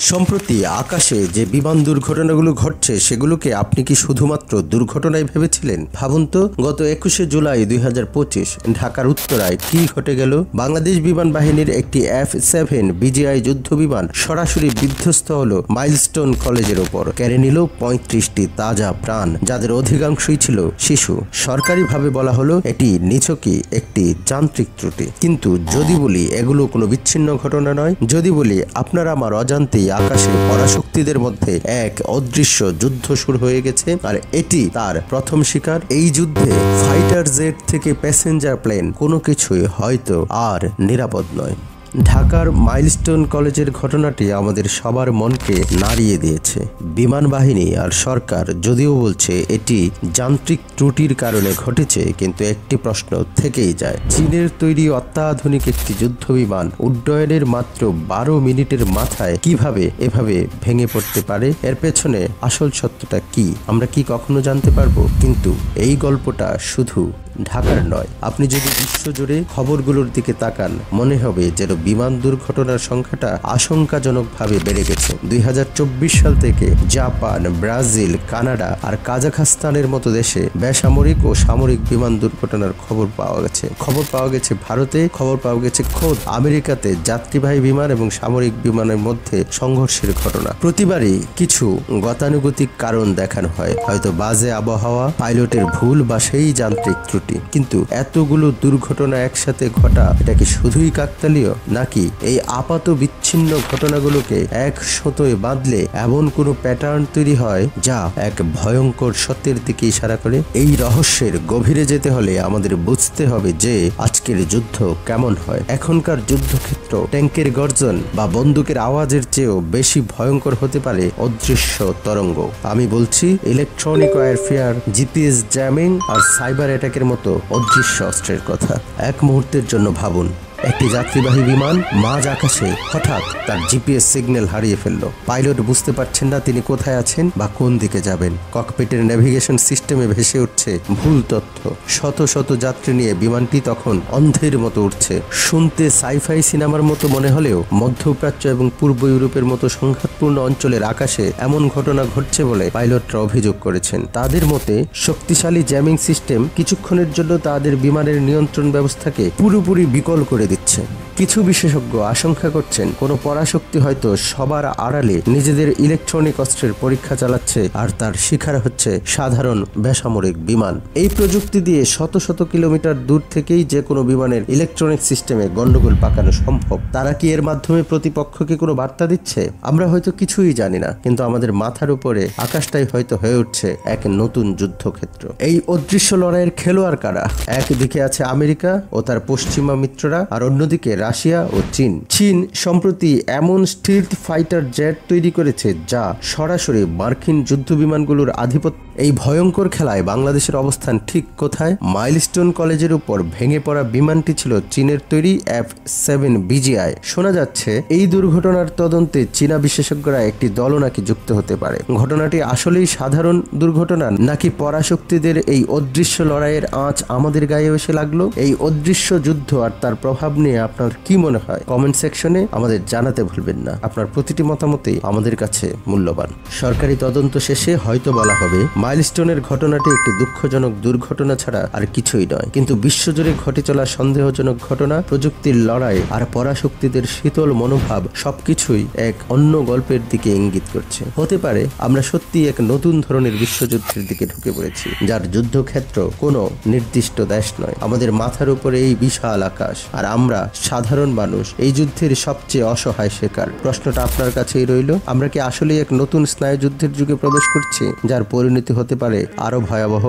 সম্প্রতি আকাশে যে বিমান দুর্ঘটনাগুলো ঘটছে সেগুলোকে আপনি কি শুধুমাত্র দুর্ঘটনায় ভেবেছিলেন? ভাবুন তো, গত 21শে জুলাই 2025 ঢাকার উত্তরায় কি ঘটে গেল। বাংলাদেশ বিমান বাহিনীর একটি F-7 BGI যুদ্ধ বিমান সরাসরি বিধ্বস্ত হলো মাইলস্টোন কলেজের ওপর, কেড়ে নিল 35টি তাজা প্রাণ, যাদের অধিকাংশই ছিল শিশু। সরকারিভাবে বলা হলো এটি নিছকই একটি যান্ত্রিক ত্রুটি, কিন্তু যদি বলি এগুলো কোনো বিচ্ছিন্ন ঘটনা নয়, যদি বলি আপনার আমার অজান্তেই আকাশে পরাশক্তিদের মধ্যে এক অদৃশ্য যুদ্ধ শুরু হয়ে গেছে, আর এটি তার প্রথম শিকার। এই যুদ্ধে ফাইটার জেট থেকে প্যাসেঞ্জার প্লেন কোনো কিছুই হয়তো আর নিরাপদ নয়। ঢাকার মাইলস্টোন কলেজের ঘটনাটি আমাদের সবার মনকে নাড়িয়ে দিয়েছে। বিমান বাহিনী আর সরকার যদিও বলছে এটি যান্ত্রিক ত্রুটির কারণে ঘটেছে, কিন্তু একটি প্রশ্ন থেকেই যায়। চীনের তৈরি অত্যাধুনিক একটি যুদ্ধ বিমান উড্ডয়নের মাত্র 12 মিনিটের মাথায় কিভাবে এভাবে ভেঙে পড়তে পারে? এর পেছনে আসল সত্যটা কি আমরা কি কখনো জানতে পারবো? কিন্তু এই গল্পটা শুধু ঢাকার নয়। আপনি যদি বিশ্বজুড়ে খবরগুলোর দিকে তাকান, মনে হবে যেন বিমান দুর্ঘটনার সংখ্যাটা আশঙ্কাজনকভাবে বেড়ে গেছে। 2024 সাল থেকে জাপান, ব্রাজিল, কানাডা আর কাজাখস্তানের মতো দেশে বেসামরিক ও সামরিক বিমান দুর্ঘটনার খবর পাওয়া গেছে ভারতে, খবর পাওয়া গেছে খোদ আমেরিকাতে যাত্রীবাহী বিমান এবং সামরিক বিমানের মধ্যে সংঘর্ষের ঘটনা। প্রতিবারই কিছু গতানুগতিক কারণ দেখানো হয়, হয়তো বাজে আবহাওয়া, পাইলটের ভুল বা সেই যান্ত্রিক ত্রুটি। কিন্তু এতগুলো দুর্ঘটনা একসাথে ঘটা, এটা কি শুধুই কাকতালীয়, নাকি এই আপাত বিচ্ছিন্ন ঘটনাগুলোকে এক সুতোয় বাঁধলে এমন কোনো প্যাটার্ন তৈরি হয় যা এক ভয়ঙ্কর সত্যের দিকে ইশারা করে? এই রহস্যের গভীরে যেতে হলে আমাদের বুঝতে হবে যে আজকের যুদ্ধ কেমন হয়। এখনকার যুদ্ধক্ষেত্র ট্যাঙ্কের গর্জন বা বন্দুকের আওয়াজের চেয়েও বেশি ভয়ঙ্কর হতে পারে অদৃশ্য তরঙ্গ। আমি বলছি ইলেকট্রনিক ওয়ারফেয়ার, জিপিএস জ্যামিং আর সাইবার অ্যাটাকের মতো অদৃশ্য অস্ত্রের কথা। এক মুহূর্তের জন্য ভাবুন, একটি যাত্রীবাহী বিমান মাঝ আকাশে হঠাৎ তার জিপিএস সিগন্যাল হারিয়ে ফেলল। পাইলট বুঝতে পারছেন না তিনি কোথায় আছেন বা কোন দিকে যাবেন। ককপিটের নেভিগেশন সিস্টেমে ভেসে উঠছে ভুল তথ্য। শত শত যাত্রী নিয়ে বিমানটি তখন অন্ধের মতো উঠছে। শুনতে সাইফাই সিনেমার মতো মনে হলেও মধ্যপ্রাচ্য এবং পূর্ব ইউরোপের মতো সংঘাতপূর্ণ অঞ্চলের আকাশে এমন ঘটনা ঘটছে বলে পাইলটরা অভিযোগ করেছেন। তাদের মতে শক্তিশালী জ্যামিং সিস্টেম কিছুক্ষণের জন্য তাদের বিমানের নিয়ন্ত্রণ ব্যবস্থাকে পুরোপুরি বিকল করে দিচ্ছে। কিছু বিশেষজ্ঞ আশঙ্কা করছেন কোনো পরাশক্তি হয়তো সবার আড়ালে নিজেদের ইলেকট্রনিক অস্ত্রের পরীক্ষা চালাচ্ছে, আর তার শিকার হচ্ছে সাধারণ বেসামরিক বিমান। এই প্রযুক্তি দিয়ে শত শত কিলোমিটার দূর থেকেই যে কোনো বিমানের ইলেকট্রনিক সিস্টেমে গন্ডগোল পাকানো সম্ভব। তারা কি এর মাধ্যমে প্রতিপক্ষকে কোনো বার্তা দিচ্ছে? আমরা হয়তো কিছুই জানি না, কিন্তু আমাদের মাথার উপরে আকাশটাই হয়তো হয়ে উঠছে এক নতুন যুদ্ধক্ষেত্র। এই অদৃশ্য লড়াইয়ের খেলোয়াড় কারা? একদিকে আছে আমেরিকা ও তার পশ্চিমা মিত্ররা, আর অন্যদিকে রাশিয়া ও চীন সম্প্রতি এমন স্টিলথ ফাইটার জেট তৈরি করেছে যা সরাসরি মার্কিন যুদ্ধ বিমানগুলোর আধিপত্য। এই ভয়ঙ্কর খেলায় বাংলাদেশের অবস্থান ঠিক কোথায়? মাইলস্টোন কলেজের উপর ভেঙে পড়া বিমানটি ছিল চীনের তৈরি F-7 BGI। শোনা যাচ্ছে এই দুর্ঘটনার তদন্তে চীনা বিশেষজ্ঞরা একটি দলও নাকি যুক্ত হতে পারে। ঘটনাটি আসলেই সাধারণ দুর্ঘটনা, নাকি পরাশক্তিদের এই অদৃশ্য লড়াইয়ের আঁচ আমাদের গায়ে এসে লাগলো? এই অদৃশ্য যুদ্ধ আর তার প্রভাব নিয়ে আপনার কি মনে হয়? কমেন্ট সেকশনে আমাদের জানাতে ভুলবেন না। আপনার প্রতিটি মতামতই আমাদের কাছে মূল্যবান। সরকারি তদন্ত শেষে হয়তো বলা হবে মাইলস্টোনের ঘটনাটি একটি দুঃখজনক দুর্ঘটনা ছাড়া আর কিছুই নয়, কিন্তু বিশ্বজুড়ে ঘটে চলা সন্দেহজনক ঘটনা, প্রযুক্তির লড়াই আর পরাশক্তিদের শীতল মনোভাব সবকিছুই এক অন্য গল্পের দিকে ইঙ্গিত করছে। হতে পারে আমরা সত্যি এক নতুন ধরনের বিশ্বযুদ্ধের দিকে ঢুকে পড়েছি, যার যুদ্ধক্ষেত্র কোনো নির্দিষ্ট দেশ নয়, আমাদের মাথার উপরে এই বিশাল আকাশ, আর আমরা সাধারণ মানুষ এই যুদ্ধের সবচেয়ে অসহায় শিকার। প্রশ্নটা আপনার কাছেই রইল, আমরা কি আসলেই এক নতুন স্নায়ুযুদ্ধের যুগে প্রবেশ করছি, যার পরিণতি হতে পারে আরো ভয়াবহ?